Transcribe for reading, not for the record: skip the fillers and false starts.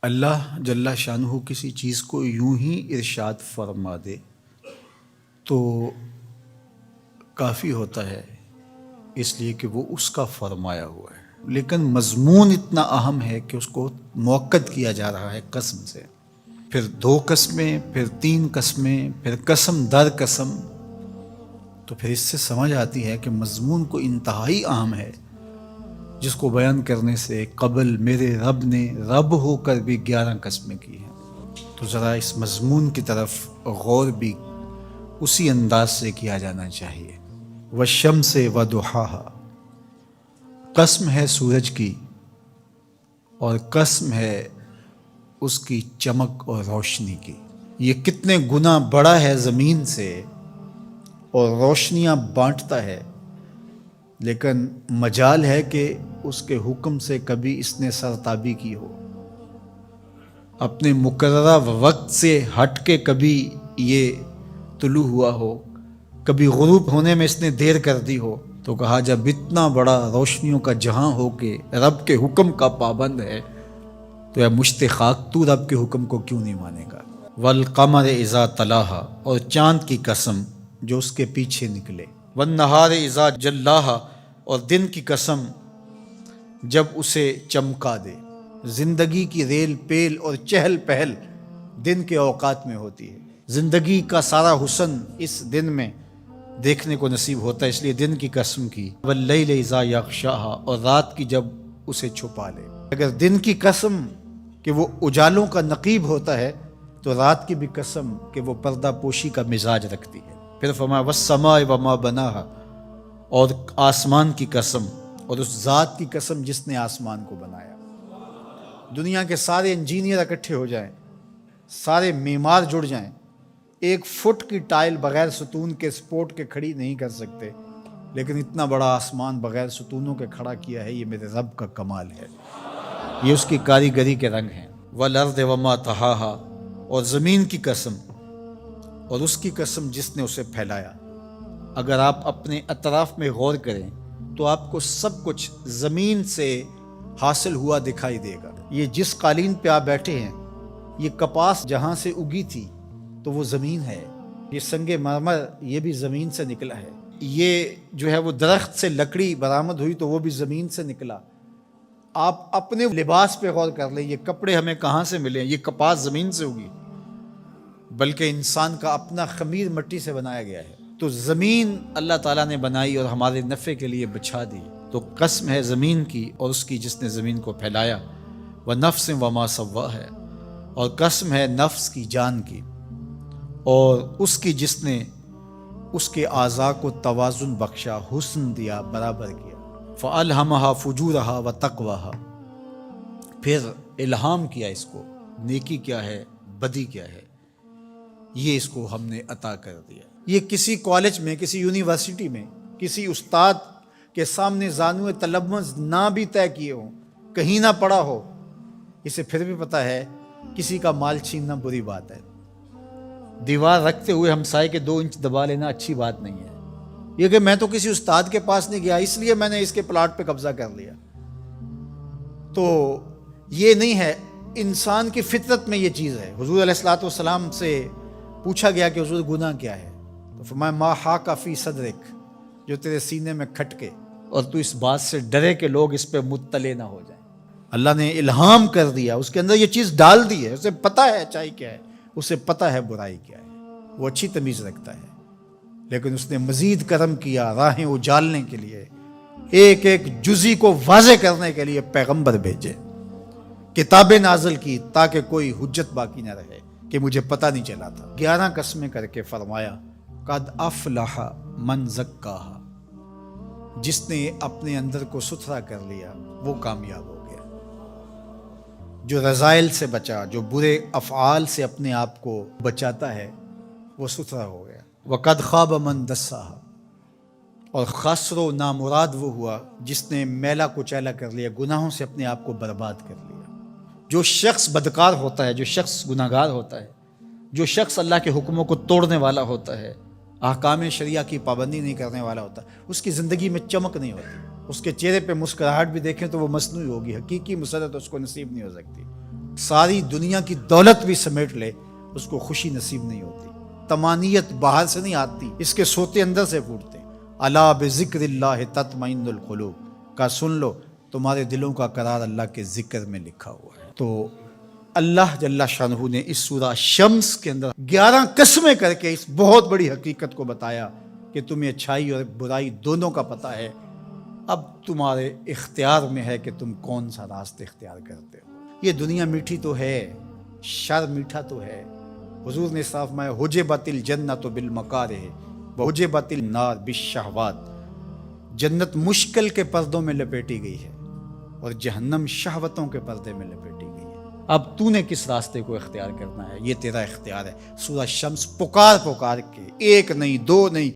اللہ جل شانہ کسی چیز کو یوں ہی ارشاد فرما دے تو کافی ہوتا ہے، اس لیے کہ وہ اس کا فرمایا ہوا ہے، لیکن مضمون اتنا اہم ہے کہ اس کو موقت کیا جا رہا ہے قسم سے، پھر 2 قسمیں، پھر 3 قسمیں، پھر قسم در قسم، تو پھر اس سے سمجھ آتی ہے کہ مضمون کو انتہائی اہم ہے، جس کو بیان کرنے سے قبل میرے رب نے رب ہو کر بھی 11 قسمیں کی ہیں۔ تو ذرا اس مضمون کی طرف غور بھی اسی انداز سے کیا جانا چاہیے۔ والشمس وضحاها، قسم ہے سورج کی اور قسم ہے اس کی چمک اور روشنی کی۔ یہ کتنے گنا بڑا ہے زمین سے اور روشنیاں بانٹتا ہے، لیکن مجال ہے کہ اس کے حکم سے کبھی اس نے سرتابی کی ہو، اپنے مقررہ وقت سے ہٹ کے کبھی یہ طلوع ہوا ہو، کبھی غروب ہونے میں اس نے دیر کر دی ہو۔ تو کہا جب اتنا بڑا روشنیوں کا جہاں ہو کے رب کے حکم کا پابند ہے تو یا مشت خاک تو رب کے حکم کو کیوں نہیں مانے گا۔ والقمر اذا تلاہا، اور چاند کی قسم جو اس کے پیچھے نکلے۔ والنہار اذا جلاہا، اور دن کی قسم جب اسے چمکا دے۔ زندگی کی ریل پیل اور چہل پہل دن کے اوقات میں ہوتی ہے، زندگی کا سارا حسن اس دن میں دیکھنے کو نصیب ہوتا ہے، اس لیے دن کی قسم کی۔ واللیل اذا یغشاہا، اور رات کی جب اسے چھپا لے۔ اگر دن کی قسم کہ وہ اجالوں کا نقیب ہوتا ہے تو رات کی بھی قسم کہ وہ پردہ پوشی کا مزاج رکھتی ہے۔ پھر فرمایا والسماء وما بناہا، اور آسمان کی قسم اور اس ذات کی قسم جس نے آسمان کو بنایا۔ دنیا کے سارے انجینئر اکٹھے ہو جائیں، سارے معمار جڑ جائیں، 1 فٹ کی ٹائل بغیر ستون کے سپورٹ کے کھڑی نہیں کر سکتے، لیکن اتنا بڑا آسمان بغیر ستونوں کے کھڑا کیا ہے، یہ میرے رب کا کمال ہے، یہ اس کی کاریگری کے رنگ ہیں۔ والارض وما طحاہا، اور زمین کی قسم اور اس کی قسم جس نے اسے پھیلایا۔ اگر آپ اپنے اطراف میں غور کریں تو آپ کو سب کچھ زمین سے حاصل ہوا دکھائی دے گا۔ یہ جس قالین پہ آپ بیٹھے ہیں، یہ کپاس جہاں سے اگی تھی تو وہ زمین ہے، یہ سنگ مرمر یہ بھی زمین سے نکلا ہے، یہ جو ہے وہ درخت سے لکڑی برآمد ہوئی تو وہ بھی زمین سے نکلا۔ آپ اپنے لباس پہ غور کر لیں، یہ کپڑے ہمیں کہاں سے ملے، یہ کپاس زمین سے اگی، بلکہ انسان کا اپنا خمیر مٹی سے بنایا گیا ہے۔ تو زمین اللہ تعالیٰ نے بنائی اور ہمارے نفع کے لیے بچھا دی، تو قسم ہے زمین کی اور اس کی جس نے زمین کو پھیلایا۔ وَنَفْسٍ وَمَا سَوَّاهَا، اور قسم ہے نفس کی، جان کی، اور اس کی جس نے اس کے اعضاء کو توازن بخشا، حسن دیا، برابر کیا۔ فَأَلْهَمَهَا فُجُورَهَا وَتَقْوَاهَا، پھر الہام کیا اس کو، نیکی کیا ہے، بدی کیا ہے، یہ اس کو ہم نے عطا کر دیا۔ یہ کسی کالج میں، کسی یونیورسٹی میں، کسی استاد کے سامنے زانو تلمذ نہ بھی طے کیے ہوں، کہیں نہ پڑا ہو، اسے پھر بھی پتہ ہے کسی کا مال چھیننا بری بات ہے، دیوار رکھتے ہوئے ہمسائے کے 2 انچ دبا لینا اچھی بات نہیں ہے۔ یہ کہ میں تو کسی استاد کے پاس نہیں گیا اس لیے میں نے اس کے پلاٹ پہ قبضہ کر لیا، تو یہ نہیں ہے۔ انسان کی فطرت میں یہ چیز ہے۔ حضور علیہ الصلوۃ والسلام سے پوچھا گیا کہ حضور گناہ کیا ہے، تو فرمایا ما حاک فی صدرک، جو تیرے سینے میں کھٹکے اور تو اس بات سے ڈرے کہ لوگ اس پہ مطلع نہ ہو جائیں۔ اللہ نے الہام کر دیا، اس کے اندر یہ چیز ڈال دی ہے، اسے پتہ ہے اچائی کیا ہے، اسے پتہ ہے برائی کیا ہے، وہ اچھی تمیز رکھتا ہے، لیکن اس نے مزید کرم کیا راہیں اجالنے کے لیے، ایک ایک جزی کو واضح کرنے کے لیے پیغمبر بھیجے، کتابیں نازل کی تاکہ کوئی حجت باقی نہ رہے کہ مجھے پتہ نہیں چلا تھا۔ 11 قسمیں کر کے فرمایا قد افلح من زکاہا، جس نے اپنے اندر کو ستھرا کر لیا وہ کامیاب ہو گیا، جو رذائل سے بچا، جو برے افعال سے اپنے آپ کو بچاتا ہے وہ ستھرا ہو گیا۔ وقد خاب من دساہا، اور خسر و نامراد وہ ہوا جس نے میلا کچیلا کر لیا، گناہوں سے اپنے آپ کو برباد کر لیا۔ جو شخص بدکار ہوتا ہے، جو شخص گناہگار ہوتا ہے، جو شخص اللہ کے حکموں کو توڑنے والا ہوتا ہے، احکام شریعہ کی پابندی نہیں کرنے والا ہوتا، اس کی زندگی میں چمک نہیں ہوتی، اس کے چہرے پہ مسکراہٹ بھی دیکھیں تو وہ مصنوعی ہوگی، حقیقی مسرت اس کو نصیب نہیں ہو سکتی۔ ساری دنیا کی دولت بھی سمیٹ لے اس کو خوشی نصیب نہیں ہوتی. طمانیت باہر سے نہیں آتی، اس کے سوتے اندر سے پھوٹتے. الا بذکر اللہ تطمئن القلوب کا سن لو، تمہارے دلوں کا قرار اللہ کے ذکر میں لکھا ہوا ہے. تو اللہ جل شانہ نے اس سورہ شمس کے اندر 11 قسمیں کر کے اس بہت بڑی حقیقت کو بتایا کہ تمہیں اچھائی اور برائی دونوں کا پتہ ہے. اب تمہارے اختیار میں ہے کہ تم کون سا راستہ اختیار کرتے ہو. یہ دنیا میٹھی تو ہے، شر میٹھا تو ہے. حضور نے صاف فرمایا حجبت الجنت بالمکارہ وحجبت النار بالشہوات. جنت مشکل کے پردوں میں لپیٹی گئی ہے اور جہنم شہوتوں کے پردے میں لپیٹی گئی ہے. اب تو نے کس راستے کو اختیار کرنا ہے، یہ تیرا اختیار ہے. سورہ شمس پکار کے، ایک نہیں، دو نہیں،